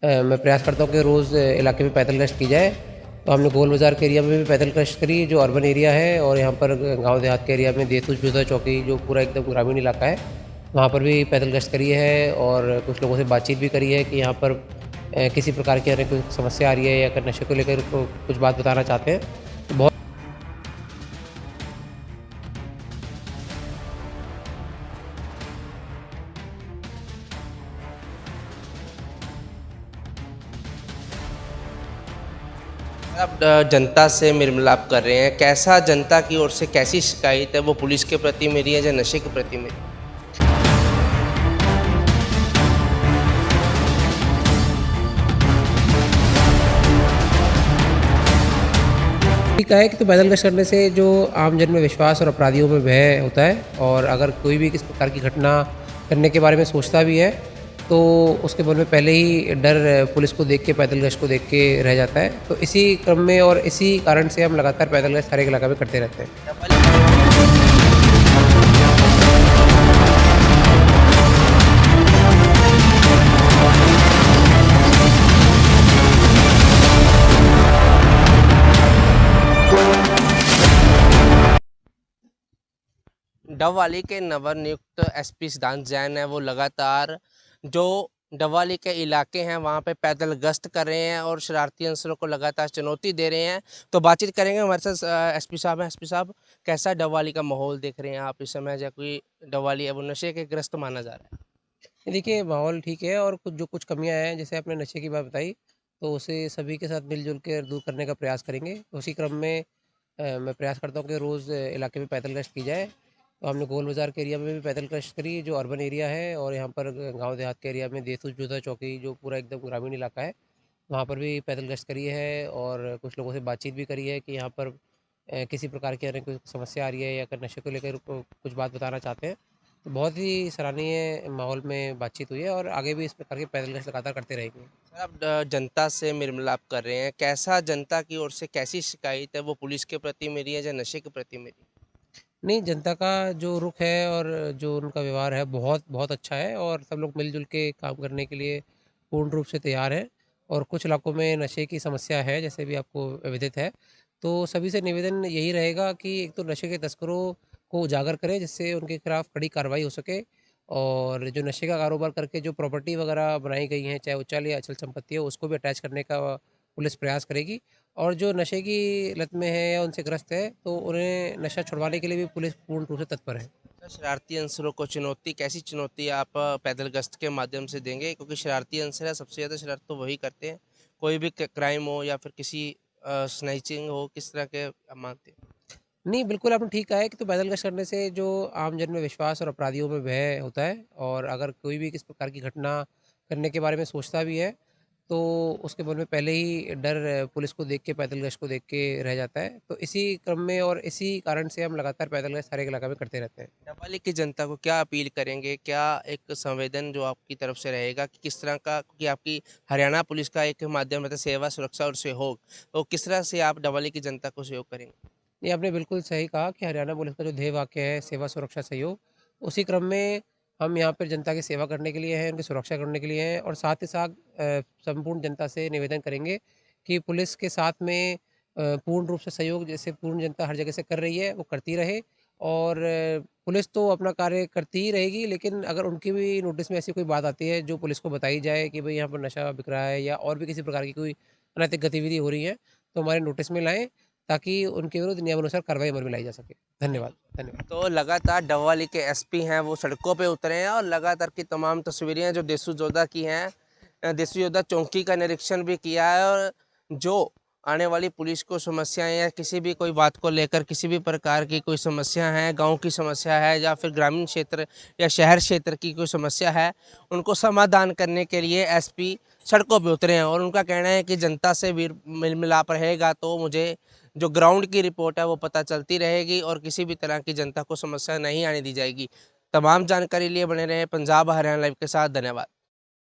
मैं प्रयास करता हूँ कि रोज़ इलाके में पैदल गश्त की जाए। तो हमने गोल बाज़ार के एरिया में भी पैदल गश्त करी, जो अर्बन एरिया है, और यहाँ पर गाँव देहात के एरिया में देसूच चौकी, जो पूरा एकदम ग्रामीण इलाका है, वहाँ पर भी पैदल गश्त करी है और कुछ लोगों से बातचीत भी करी है कि यहाँ पर किसी प्रकार की अगर कोई समस्या आ रही है या अगर नशे को लेकर कुछ बात बताना चाहते हैं, तो बहुत आप जनता से मेल मिलाप कर रहे हैं, कैसा जनता की ओर से कैसी शिकायत है वो पुलिस के प्रति मेरी है या नशे के प्रति मेरी? ठीक है कि तो पैदल गश्त करने से जो आम जन में विश्वास और अपराधियों में भय होता है, और अगर कोई भी किस प्रकार की घटना करने के बारे में सोचता भी है, तो उसके मन में पहले ही डर पुलिस को देख के, पैदल गश्त को देख के रह जाता है। तो इसी क्रम में और इसी कारण से हम लगातार पैदल गश्त हर एक इलाका में करते रहते हैं। डबवाली के नवनियुक्त एसपी सिद्धांत जैन है, वो लगातार जो डबवाली के इलाके हैं वहाँ पे पैदल गश्त कर रहे हैं और शरारती अंसरों को लगातार चुनौती दे रहे हैं। तो बातचीत करेंगे, हमारे साथ एसपी साहब हैं। एसपी साहब, कैसा डबवाली का माहौल देख रहे हैं आप इस समय, जब कोई डबवाली है वो नशे के ग्रस्त माना जा रहा है? देखिए, माहौल ठीक है, और कुछ कमियाँ हैं, जैसे आपने नशे की बात बताई, तो उसे सभी के साथ मिल-जुल के दूर करने का प्रयास करेंगे। उसी क्रम में मैं प्रयास करता हूँ कि रोज़ इलाके में पैदल गश्त की जाए। तो हमने गोल बाज़ार के एरिया में भी पैदल गश्त करी, जो अर्बन एरिया है, और यहाँ पर गाँव देहात के एरिया में देसूच चौकी, जो पूरा एकदम ग्रामीण इलाका है, वहाँ पर भी पैदल गश्त करी है और कुछ लोगों से बातचीत भी करी है कि यहाँ पर किसी प्रकार की अगर कोई समस्या आ रही है या अगर नशे को लेकर कुछ बात बताना चाहते हैं, तो बहुत ही सराहनीय माहौल में बातचीत हुई है, और आगे भी इस प्रकार के पैदल गश्त लगातार करते रहेंगे। सर, आप जनता से मेल मिलाप कर रहे हैं, कैसा जनता की ओर से कैसी शिकायत है वो पुलिस के प्रति मेरी है या नशे के प्रति मेरी? नहीं, जनता का जो रुख है और जो उनका व्यवहार है, बहुत बहुत अच्छा है, और सब लोग मिल-जुल के काम करने के लिए पूर्ण रूप से तैयार हैं। और कुछ इलाकों में नशे की समस्या है, जैसे भी आपको विदित है। तो सभी से निवेदन यही रहेगा कि एक तो नशे के तस्करों को उजागर करें, जिससे उनके खिलाफ कड़ी कार्रवाई हो सके, और जो नशे का कारोबार करके जो प्रॉपर्टी वगैरह बनाई गई हैं, चाहे वो चल या अचल संपत्ति हो, उसको भी अटैच करने का पुलिस प्रयास करेगी। और जो नशे की लत में है या उनसे ग्रस्त है, तो उन्हें नशा छुड़वाने के लिए भी पुलिस पूर्ण रूप से तत्पर है। सर, शरारती अंसरों को चुनौती, कैसी चुनौती आप पैदल गश्त के माध्यम से देंगे? क्योंकि शरारती अंसर है, सबसे ज़्यादा शरारत तो वही करते हैं। कोई भी क्राइम हो या फिर किसी स्नैचिंग हो, किस तरह के आप मानते हैं? नहीं, बिल्कुल आपने ठीक कहा है कि तो पैदल गश्त करने से जो आम जन में विश्वास और अपराधियों में भय होता है, और अगर कोई भी किस प्रकार की घटना करने के बारे में सोचता भी है, तो उसके मन में पहले ही डर पुलिस को देख के, पैदल गश्त को देख के रह जाता है। तो इसी क्रम में और इसी कारण से हम लगातार पैदल गश्त हर एक इलाका में करते रहते हैं। नेपाली की जनता को क्या अपील करेंगे? क्या एक संवेदन जो आपकी तरफ से रहेगा कि किस तरह का, क्योंकि आपकी हरियाणा पुलिस का एक माध्यम रहता है सेवा, सुरक्षा और सहयोग, तो किस तरह से आप डबवाली की जनता को सहयोग करेंगे? ये आपने बिल्कुल सही कहा कि हरियाणा पुलिस का जो ध्येय वाक्य है, सेवा सुरक्षा सहयोग, उसी क्रम में हम यहाँ पर जनता की सेवा करने के लिए हैं, उनकी सुरक्षा करने के लिए हैं, और साथ ही साथ संपूर्ण जनता से निवेदन करेंगे कि पुलिस के साथ में पूर्ण रूप से सहयोग, जैसे पूर्ण जनता हर जगह से कर रही है, वो करती रहे। और पुलिस तो अपना कार्य करती ही रहेगी, लेकिन अगर उनकी भी नोटिस में ऐसी कोई बात आती है जो पुलिस को बताई जाए कि भाई यहाँ पर नशा बिक रहा है या और भी किसी प्रकार की कोई अनैतिक गतिविधि हो रही है, तो हमारे नोटिस में लाएँ, ताकि उनके विरुद्ध नियमानुसार कार्रवाई अमल में लाई जा सके। धन्यवाद, धन्यवाद। तो लगातार डबवाली के एसपी हैं वो सड़कों पे उतरे हैं और लगातार की तमाम तस्वीरें हैं जो देसू जोधा की हैं। देसू जोधा चौकी का निरीक्षण भी किया है, और जो आने वाली पुलिस को समस्याएं या किसी भी कोई बात को लेकर किसी भी प्रकार की कोई समस्या है, गांव की समस्या है या फिर ग्रामीण क्षेत्र या शहर क्षेत्र की कोई समस्या है, उनको समाधान करने के लिए एसपी सड़कों पे उतरे हैं। और उनका कहना है कि जनता से मिल मिलाप रहेगा तो मुझे जो ग्राउंड की रिपोर्ट है वो पता चलती रहेगी और किसी भी तरह की जनता को समस्या नहीं आने दी जाएगी। तमाम जानकारी लिए बने रहे पंजाब हरियाणा लाइव के साथ। धन्यवाद।